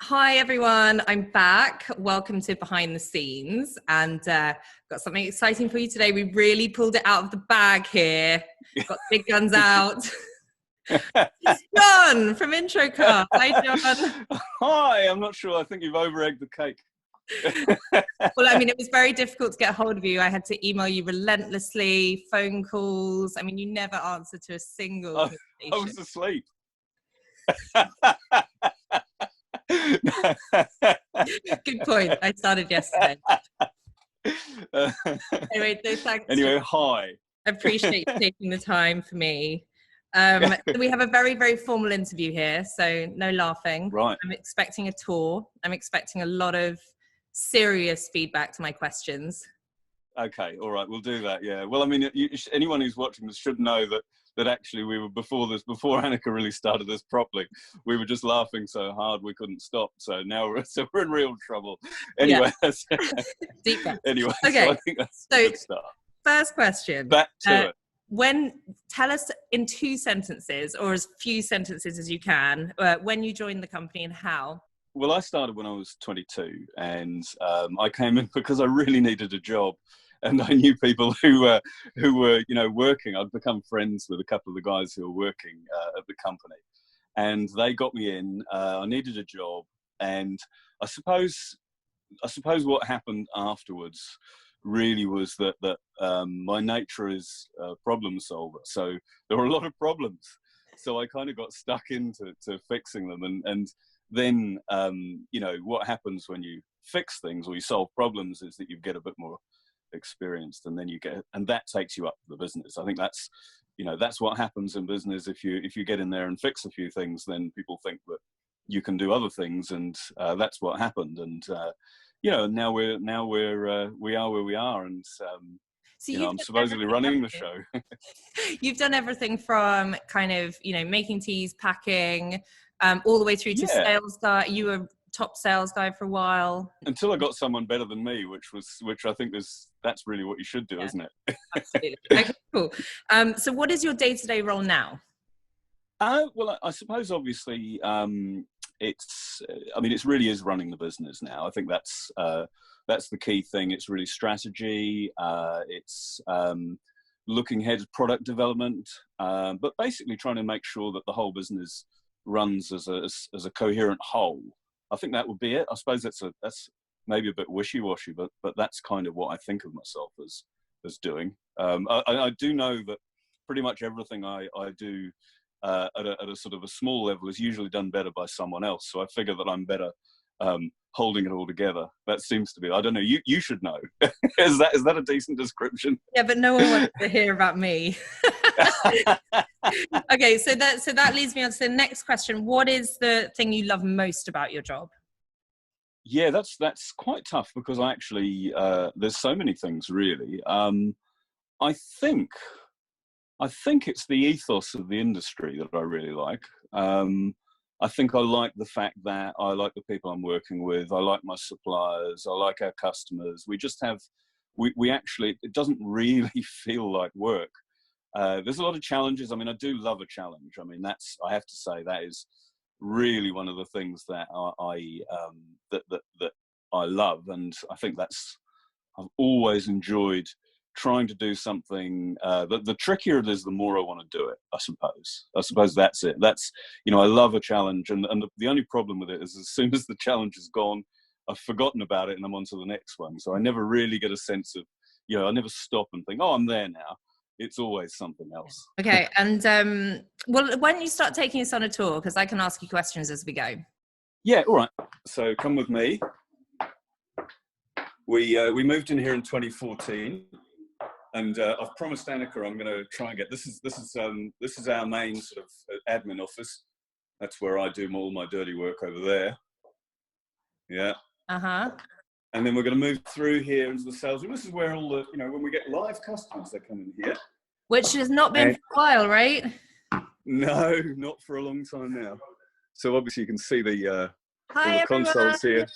Hi everyone, I'm back. Welcome to Behind the Scenes, and got something exciting for you today. We really pulled it out of the bag here. Got big guns out. It's John from IntroCar. Hi John. Hi, I'm not sure. I think you've over-egged the cake. Well, I mean, it was very difficult to get a hold of you. I had to email you relentlessly, phone calls. I mean, you never answered to a single I communication. was asleep. Good point. I started yesterday. Anyway, so thanks. Anyway, hi. I appreciate you taking the time for me. We have a very, very formal interview here, so no laughing. Right. I'm expecting a tour. I'm expecting a lot of serious feedback to my questions. Okay, all right, we'll do that. Yeah. Well, I mean, anyone who's watching this should know that actually we were before Annika really started this properly. We were just laughing so hard we couldn't stop. So now we're in real trouble. Anyway. Yeah. Deep breath. Anyway. Okay. So I think that's a good start. First question. Back to it. Tell us in 2 sentences, or as few sentences as you can, when you joined the company and how. Well, I started when I was 22, and I came in because I really needed a job, and I knew people who were working. I'd become friends with a couple of the guys who were working at the company, and they got me in. I needed a job, and I suppose what happened afterwards really was that my nature is a problem solver. So there were a lot of problems. So I kind of got stuck into fixing them. And then, what happens when you fix things or you solve problems is that you get a bit more experienced, and then and that takes you up the business. I think that's what happens in business. If you get in there and fix a few things, then people think that you can do other things. And that's what happened. And, now we are where we are, and I'm supposedly running the show. You've done everything from kind of making teas, packing, all the way through to sales guy. You were top sales guy for a while until I got someone better than me, which I think that's really what you should do, isn't it? Absolutely. Okay, cool. So what is your day-to-day role now? Well, I suppose obviously it really is running the business now. I think that's the key thing. It's really strategy. It's looking ahead at product development, but basically trying to make sure that the whole business runs as a coherent whole. I think that would be it. I suppose that's maybe a bit wishy-washy, but that's kind of what I think of myself as doing. I do know that pretty much everything I do at a sort of a small level is usually done better by someone else. So I figure that I'm better holding it all together. That seems to be. I don't know. You should know. Is that a decent description? Yeah, but no one wants to hear about me. Okay, so that leads me on to the next question. What is the thing you love most about your job? Yeah, that's quite tough because I actually there's so many things really. I think it's the ethos of the industry that I really like. I think I like the fact that I like the people I'm working with. I like my suppliers. I like our customers. We just have, we actually, it doesn't really feel like work. There's a lot of challenges. I mean, I do love a challenge. I mean, I have to say that is really one of the things that that I love. And I think I've always enjoyed trying to do something. The trickier it is, the more I want to do it, I suppose that's it. That's, I love a challenge, and the only problem with it is as soon as the challenge is gone, I've forgotten about it and I'm on to the next one. So I never really get a sense of, I never stop and think, oh, I'm there now. It's always something else. Okay. And well, why don't you start taking us on a tour, because I can ask you questions as we go. Yeah, all right. So come with me. We moved in here in 2014. And I've promised Annika I'm going to try and get this is our main sort of admin office. That's where I do all my dirty work over there. Yeah. And then we're going to move through here into the sales room. This is where all the when we get live customers, they come in here. Which has not been for a while, right? No, not for a long time now. So obviously you can see the hi, all the consoles here.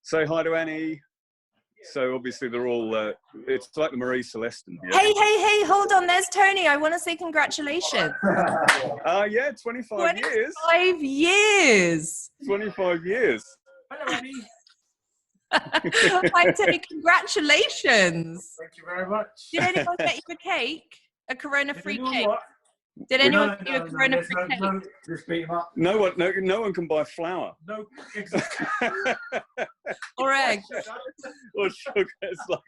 Say hi to Annie. So obviously they're all, it's like the Marie Celestin here. Hey, hold on. There's Tony. I want to say congratulations. Yeah, 25 years. 25 years. 25 years. Hello, Eddie. Hi, Tony. Congratulations. Thank you very much. Did anyone get you a cake? A Corona-free You know cake? what? Did anyone get you a Corona-free cake? No, just beat him up. No one can buy flour. No, exactly. Or eggs? Or sugar. It's like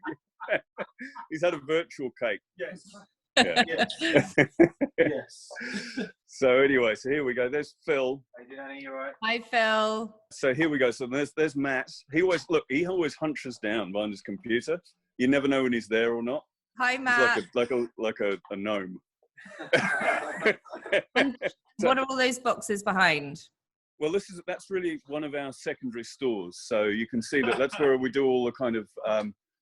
he's had a virtual cake. Yes. Yeah. Yes. Yes. So anyway, so here we go. There's Phil. Hey, did Annie, you all right? Hi, Phil. So here we go. So there's Matt. He always hunches down behind his computer. You never know when he's there or not. Hi, Matt. He's like a gnome. And what are all those boxes behind? Well, that's really one of our secondary stores. So you can see that's where we do all the kind of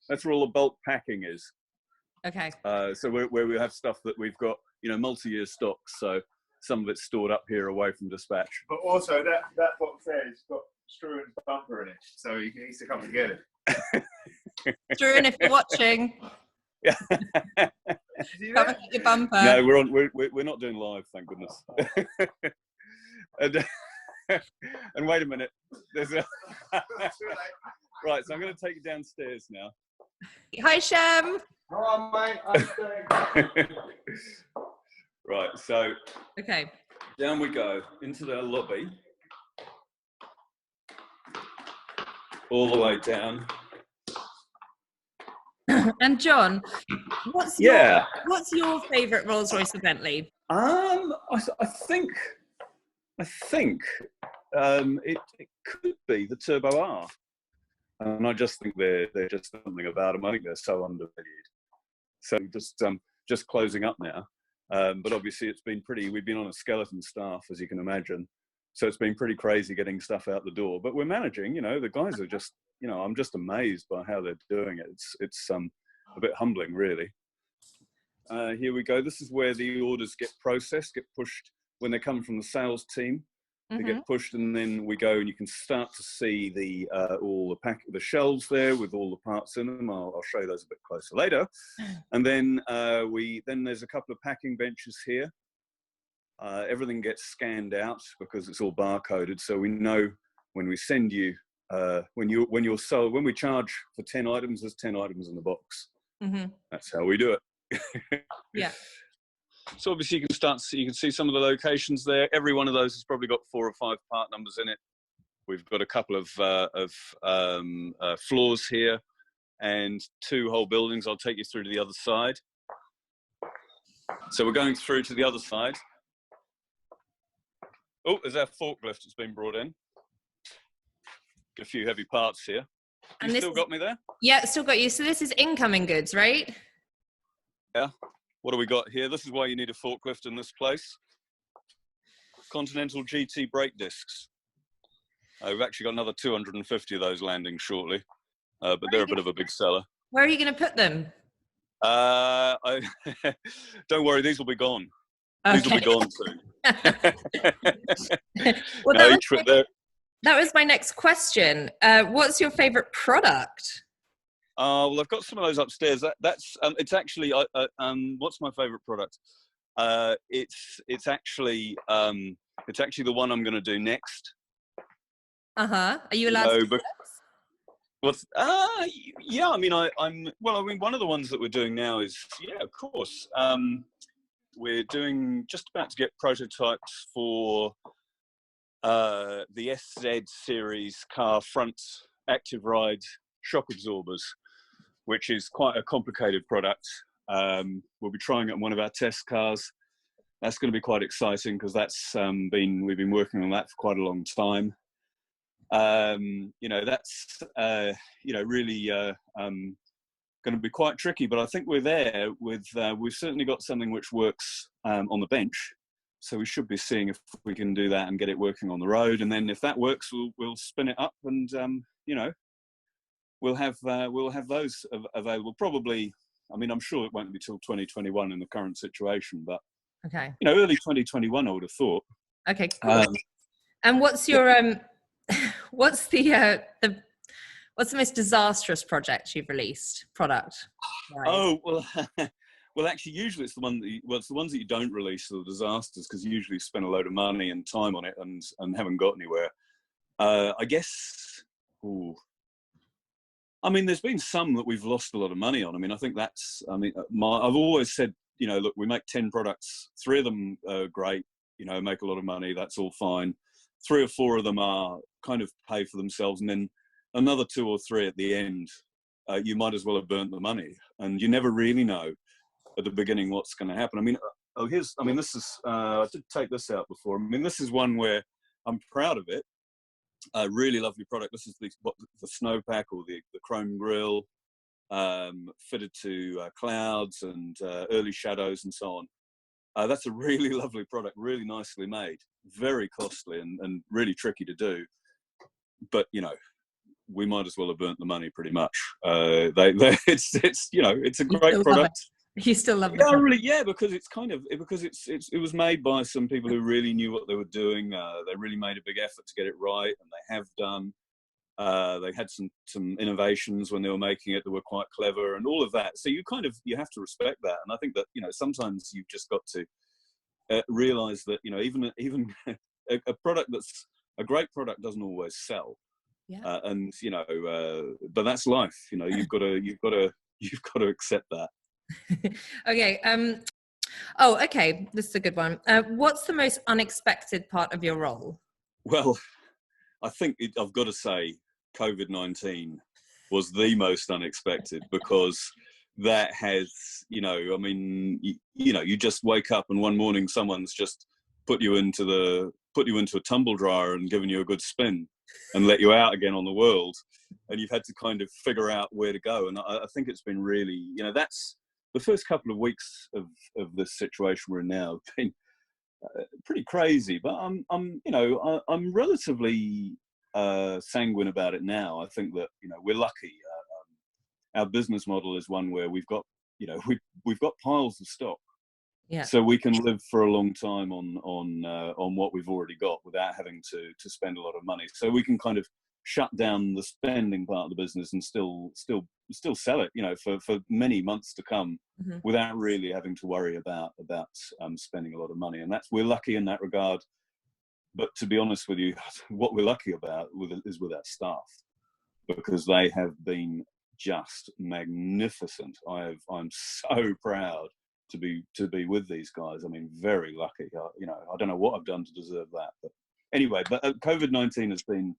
that's where all the bulk packing is. Okay. So where we have stuff that we've got, multi-year stocks. So some of it's stored up here away from dispatch. But also that box there has got Struan's bumper in it, so he needs to come and get it. Struan, if you're watching, Yeah. come and get your bumper. No, we're not doing live, thank goodness. And wait a minute, there's a right. So I'm going to take you downstairs now. Hi, Shem. All right, mate. Right, so Okay. down we go into the lobby, all the way down. And John, what's your favourite Rolls-Royce or Bentley? I think it could be the Turbo R, and I just think they're just something about them. I think they're so undervalued. So just closing up now, but obviously it's been we've been on a skeleton staff, as you can imagine. So it's been pretty crazy getting stuff out the door, but we're managing. The guys are just, I'm just amazed by how they're doing it. It's a bit humbling, really. Here we go. This is where the orders get processed, get pushed when they come from the sales team. They get pushed, and then we go, and you can start to see all the shelves there with all the parts in them. I'll show you those a bit closer later. And then there's a couple of packing benches here. Everything gets scanned out because it's all barcoded, so we know when we send you when we charge for 10 items, there's 10 items in the box. That's how we do it. Yeah. So obviously you can see some of the locations there. Every one of those has probably got 4 or 5 part numbers in it. We've got a couple of floors here and 2 whole buildings. I'll take you through to the other side. So we're going through to the other side. Oh, there's our forklift that's been brought in. A few heavy parts here. You still got me there? Yeah, still got you. So this is incoming goods, right? Yeah. What do we got here? This is why you need a forklift in this place. Continental GT brake discs. We've actually got another 250 of those landing shortly, but they're a bit of a big seller. Where are you going to put them? Don't worry, these will be gone. Okay. These will be gone soon. Well, that was my next question. What's your favorite product? Well, I've got some of those upstairs. It's actually what's my favorite product? It's actually the one I'm going to do next. Are you allowed to do this? Yeah. I mean, one of the ones that we're doing now is, yeah, of course. We're just about to get prototypes for the SZ series car front active ride shock absorbers, which is quite a complicated product. We'll be trying it on one of our test cars. That's going to be quite exciting because we've been working on that for quite a long time. That's really going to be quite tricky, but I think we're there with, we've certainly got something which works on the bench. So we should be seeing if we can do that and get it working on the road. And then if that works, we'll spin it up and, we'll have those available probably. I mean, I'm sure it won't be till 2021 in the current situation, but okay, early 2021, I would have thought. Okay, cool. And what's your what's What's the most disastrous product you've released? Right. Oh, well, well, actually, usually it's it's the ones that you don't release that are disasters, because you usually spend a load of money and time on it and haven't got anywhere. I guess, ooh, I mean, there's been some that we've lost a lot of money on. I mean, I think that's, I mean, I've always said, you know, look, we make 10 products, 3 of them are great, you know, make a lot of money, that's all fine. 3 or 4 of them are kind of pay for themselves, and then another 2 or 3 at the end, you might as well have burnt the money, and you never really know at the beginning what's going to happen. I mean, this is, I did take this out before. I mean, this is one where I'm proud of it. A really lovely product. This is the snowpack, or the chrome grille, fitted to clouds and early shadows and so on. That's a really lovely product, really nicely made, very costly and really tricky to do. But, you know, we might as well have burnt the money pretty much. It's you know, it's a great product. You still love it? Yeah, really, yeah, because it's kind of, because it was made by some people who really knew what they were doing. They really made a big effort to get it right, and they have done. They had some innovations when they were making it that were quite clever, and all of that. So you have to respect that. And I think that, you know, sometimes you've just got to realize that, you know, even a product that's a great product doesn't always sell. Yeah. And, you know, but that's life. You know, you've got to accept that. Okay. Okay. This is a good one. What's the most unexpected part of your role? Well, I think I've got to say COVID-19 was the most unexpected, because that has, you know, I mean, you know, you just wake up and one morning someone's just put you into a tumble dryer and given you a good spin and let you out again on the world, and you've had to kind of figure out where to go. And I think it's been really, you know, that's the first couple of weeks of this situation we're in now have been pretty crazy, but I'm relatively sanguine about it now. I think that, you know, we're lucky. Our business model is one where we've got, you know, we've got piles of stock, yeah, so we can live for a long time on what we've already got without having to spend a lot of money. So we can kind of shut down the spending part of the business and still sell it, you know, for many months to come, mm-hmm. without really having to worry about spending a lot of money. And we're lucky in that regard. But to be honest with you, what we're lucky about is with our staff, because they have been just magnificent. I'm so proud to be with these guys. I mean, very lucky. You know, I don't know what I've done to deserve that, but anyway. But COVID-19 has been,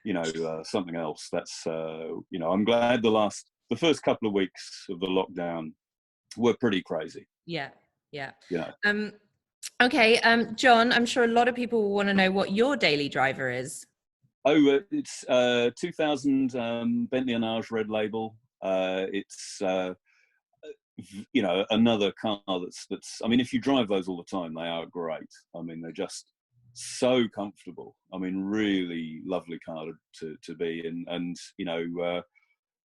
you know, something else. That's you know, I'm glad the first couple of weeks of the lockdown were pretty crazy. Yeah. Okay, John, I'm sure a lot of people will want to know what your daily driver is. Oh, it's 2000 Bentley Red Label. It's you know, another car that's. I mean, if you drive those all the time, they are great. I mean, they're just so comfortable. I mean, really lovely car to be in, and you know,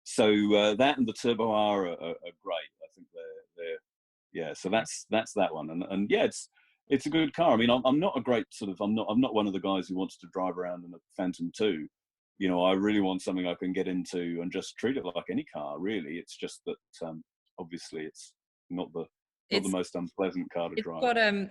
so that and the Turbo R are great. I think they're yeah. So that's that one, and yeah, it's a good car. I mean, I'm not a great sort of, I'm not one of the guys who wants to drive around in a Phantom 2. You know, I really want something I can get into and just treat it like any car. Really, it's just that obviously it's not the most unpleasant car to drive.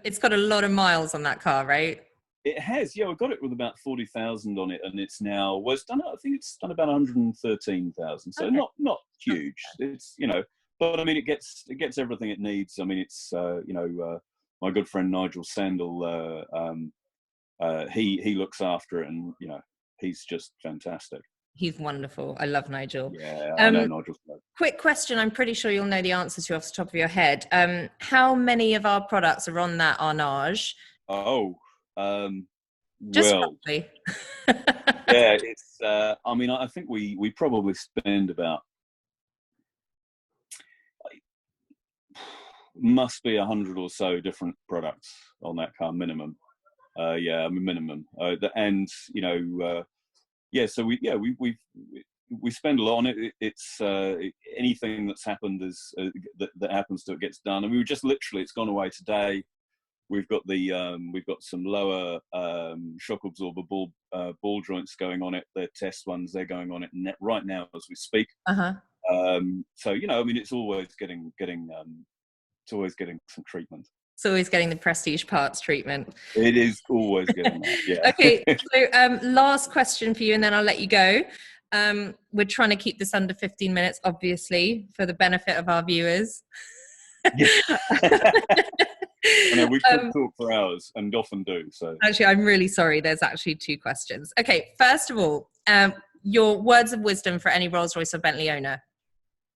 It's got a lot of miles on that car, right? It has, yeah. We got it with about 40,000 on it, and it's now I think it's done about 113,000. So okay. not huge. It's, you know, but I mean, it gets everything it needs. I mean, it's you know, my good friend Nigel Sandel, he looks after it, and you know, he's just fantastic. He's wonderful. I love Nigel. Yeah, I know Nigel's great. Quick question. I'm pretty sure you'll know the answer to off the top of your head. How many of our products are on that Arnage? Oh, just well, roughly. yeah, it's. I mean, I think we probably spend about, must be 100 or so different products on that car minimum. Yeah, I mean minimum. And you know, yeah. So we spend a lot on it. It's anything that's happened is that happens to it gets done. And we were just literally, it's gone away today. we've got some lower shock absorber ball joints going on it. They're test ones. They're going on it right now as we speak. So I mean, it's always getting some treatment. It's always getting the prestige parts treatment. It is always getting that. Yeah. Okay. So last question for you, and then I'll let you go. We're trying to keep this under 15 minutes, obviously, for the benefit of our viewers. Yeah. I know we could talk for hours, and often do. So actually, I'm really sorry. There's actually 2 questions. Okay. First of all, your words of wisdom for any Rolls-Royce or Bentley owner.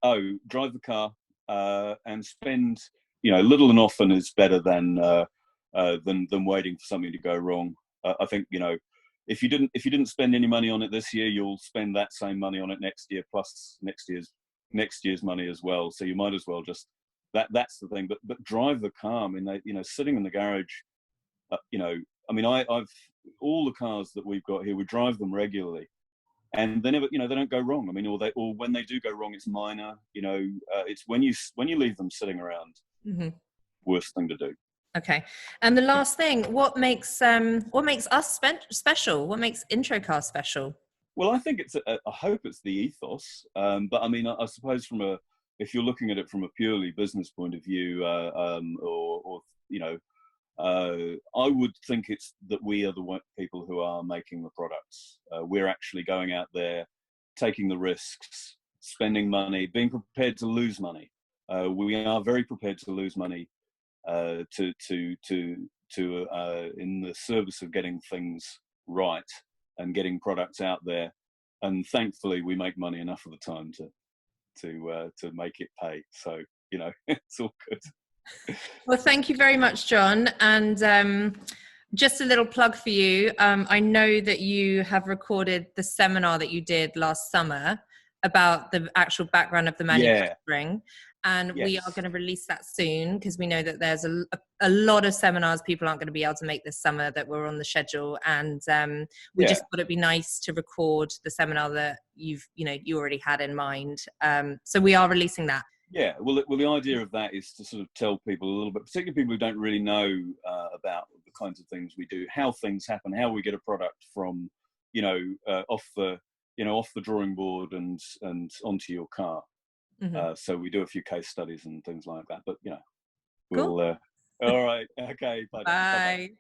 Oh, drive the car and spend. Little and often is better than waiting for something to go wrong. I think if you didn't spend any money on it this year, you'll spend that same money on it next year, plus next year's money as well. So you might as well just that's the thing. But drive the car. I mean, sitting in the garage. I mean, I've all the cars that we've got here, we drive them regularly. And they never, they don't go wrong. I mean, or when they do go wrong, it's minor. It's when you leave them sitting around, worst thing to do. Okay. And the last thing, what makes us special? What makes IntroCar special? Well, I think I hope it's the ethos. But I mean, I suppose if you're looking at it from a purely business point of view, I would think it's that we are the people who are making the products. We're actually going out there, taking the risks, spending money, being prepared to lose money. We are very prepared to lose money in the service of getting things right and getting products out there. And thankfully, we make money enough of the time to make it pay. So it's all good. Well, thank you very much, John. And just a little plug for you. I know that you have recorded the seminar that you did last summer about the actual background of the manufacturing. And we are going to release that soon because we know that there's a lot of seminars people aren't going to be able to make this summer that were on the schedule. And we just thought it'd be nice to record the seminar that you already had in mind. So we are releasing that. Yeah, well, the idea of that is to sort of tell people a little bit, particularly people who don't really know about the kinds of things we do, how things happen, how we get a product from, off the drawing board and onto your car. So we do a few case studies and things like that. But we'll. Cool. All right. Okay. Bye. Bye.